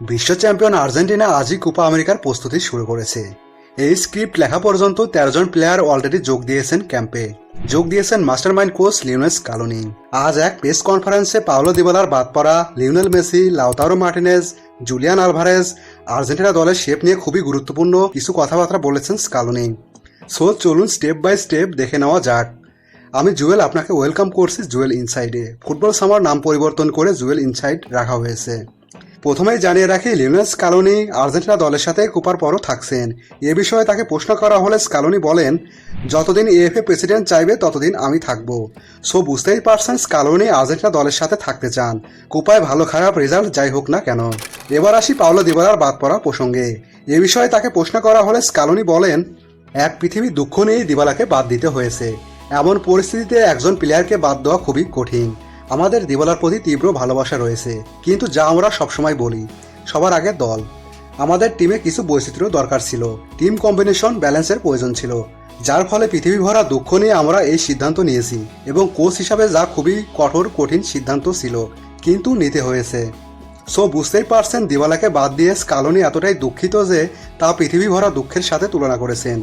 বিশ্ব champion Argentina আজই Copa আমেরিকার প্রস্তুতি শুরু করেছে। এই স্ক্রিপ্ট লেখা পর্যন্ত 13 জন প্লেয়ার অলরেডি যোগ দিয়েছেন ক্যাম্পে। যোগ দিয়েছেন মাস্টারমাইন্ড কোচ লিওনেল স্কালোনি। আজ এক প্রেস কনফারেন্সে পাওলো দিবালার বাদ পড়া, Lionel Messi, Lautaro Martinez, Julian Alvarez Argentina দলের শেপ নিয়ে খুবই গুরুত্বপূর্ণ কিছু কথাবার্তা বলেছেন স্কালোনি। সো চলুন স্টেপ বাই স্টেপ দেখে নেওয়া যাক। আমি জুয়েল, আপনাকে ওয়েলকাম করছি জুয়েল ইনসাইডে। ফুটবল সামার নাম পরিবর্তন করে জুয়েল ইনসাইড রাখা হয়েছে। প্রথমেই জানিয়ে রাখি, লিওনেল স্কালোনি আর্জেন্টিনা দলের সাথে কোপার পরও থাকছেন। এ বিষয়ে তাকে প্রশ্ন করা হলে স্কালোনি বলেন, যতদিন এএফএ প্রেসিডেন্ট চাইবে ততদিন আমি থাকব। সো বুঝতেই পারছেন স্কালোনি আর্জেন্টিনা দলের সাথে থাকতে চান, কোপায় ভালো খারাপ রেজাল্ট যাই হোক না কেন। এবার আসি পাওলো দিবালার বাদ পড়া প্রসঙ্গে। এ বিষয়ে তাকে প্রশ্ন করা হলে স্কালোনি বলেন, এক পৃথিবী দুঃখ নিয়েই দিবালাকে বাদ দিতে হয়েছে। এমন পরিস্থিতিতে একজন প্লেয়ারকে বাদ দেওয়া খুবই কঠিন। আমাদের দিবালার প্রতি তীব্র ভালোবাসা রয়েছে, কিন্তু যা আমরা সবসময় বলি, সবার আগে দল। আমাদের টিমে কিছু বৈচিত্র্য দরকার ছিল, টিম কম্বিনেশন ব্যালেন্সের প্রয়োজন ছিল, যার ফলে পৃথিবী ভরা দুঃখ নিয়ে আমরা এই সিদ্ধান্ত নিয়েছি এবং কোচ হিসাবে যা খুবই কঠিন সিদ্ধান্ত ছিল, কিন্তু নিতে হয়েছে। সো বুঝতেই পারছেন দিবালাকে বাদ দিয়ে স্কালোনি এতটাই দুঃখিত যে তা পৃথিবী ভরা দুঃখের সাথে তুলনা করেছেন।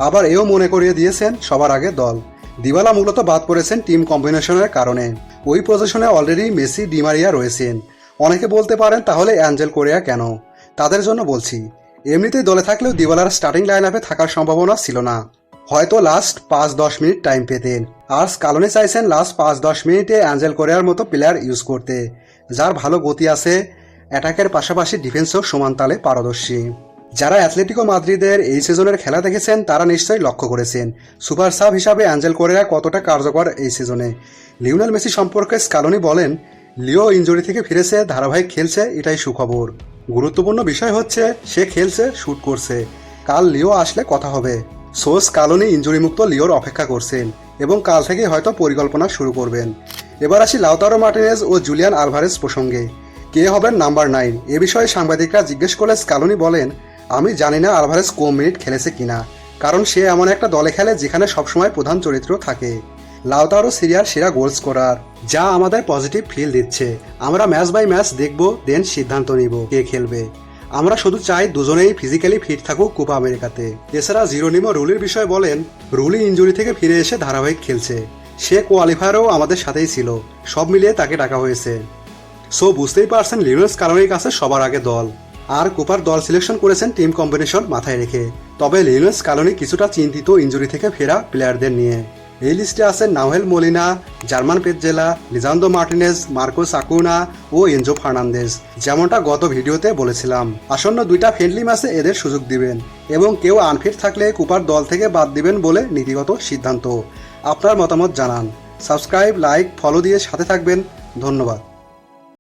আবার এও মনে করিয়ে দিয়েছেন সবার আগে দল। দিবালা মূলত বাদ পড়েছেন টিম কম্বিনেশনের কারণে। ওই পজিশনে অলরেডি মেসি, ডিমারিয়া রয়েছেন। অনেকে বলতে পারেন তাহলে অ্যাঞ্জেল কোরেয়া কেন? তাদের জন্য বলছি, এমনিতেই দলে থাকলেও দিবালার স্টার্টিং লাইন আপে থাকার সম্ভাবনা ছিল না। হয়তো লাস্ট 5-10 মিনিট টাইম পেতেন। আর স্কালোনি চাইছেন লাস্ট 5-10 মিনিটে অ্যাঞ্জেল কোরেয়ার মতো প্লেয়ার ইউজ করতে, যার ভালো গতি আছে, অ্যাটাকের পাশাপাশি ডিফেন্সও সমান তালে পারদর্শী। যারা অ্যাথলেটিকো মাদ্রিদের এই সিজনের খেলা দেখেছেন তারা নিশ্চয়ই লক্ষ্য করেছেন সুপার সাব হিসাবে অ্যাঞ্জেল কোরেয়া কতটা কার্যকর এই সিজনে। লিওনেল মেসি সম্পর্কে স্কালোনি বলেন, লিও ইনজুরি থেকে ফিরেছে, ধারাবাহিক খেলছে, এটাই সুখবর। গুরুত্বপূর্ণ বিষয় হচ্ছে সে খেলছে, শুট করছে। কাল লিও আসলে কথা হবে। সো স্কালোনি ইনজুরিমুক্ত লিওর অপেক্ষা করছেন এবং কাল থেকে হয়তো পরিকল্পনা শুরু করবেন। এবার আসি লাউতারো মার্টিনেজ ও জুলিয়ান আলভারেজ প্রসঙ্গে। কে হবেন নাম্বার 9? এ বিষয়ে সাংবাদিকরা জিজ্ঞেস করলে স্কালোনি বলেন, আমি জানি না আলভারেজ কম মিনিট খেলেছে কিনা, কারণ সে এমন একটা দলে খেলে যেখানে সবসময় প্রধান চরিত্র থাকে। লাউতারো সিরিয়ার সেরা গোল স্কোরার, যা আমাদের পজিটিভ ফিল দিচ্ছে। আমরা ম্যাচ বাই ম্যাচ দেখব, দেন সিদ্ধান্ত নিব কে খেলবে। আমরা শুধু চাই দুজনেই ফিজিক্যালি ফিট থাকুক কোপা আমেরিকাতে। এছাড়া জিরোনিমো রুলির বিষয়ে বলেন, রুলি ইনজুরি থেকে ফিরে এসে ধারাবাহিক খেলছে। সে কোয়ালিফায়ারও আমাদের সাথেই ছিল। সব মিলিয়ে তাকে ডাকা হয়েছে। সো বুঝতেই পারছেন লিওনেল স্কালোনির কাছে সবার আগে দল। আর কোপার দল সিলেকশন করেছেন টিম কম্বিনেশন মাথায় রেখে। তবে লিওনেল স্কালোনি কিছুটা চিন্তিত ইনজুরি থেকে ফেরা প্লেয়ারদের নিয়ে। এই লিস্টে আছেন Nahuel Molina, German Pezzella, Lisandro Martinez, Marcos Acuña ও এনজো ফার্নান্দেজ। যেমনটা গত ভিডিওতে বলেছিলাম, আসন্ন 2টা ফ্রেন্ডলি ম্যাচে এদের সুযোগ দিবেন এবং কেউ আনফিট থাকলে কোপার দল থেকে বাদ দিবেন বলে নীতিগত সিদ্ধান্ত। আপনার মতামত জানান। সাবস্ক্রাইব, লাইক, ফলো দিয়ে সাথে থাকবেন। ধন্যবাদ।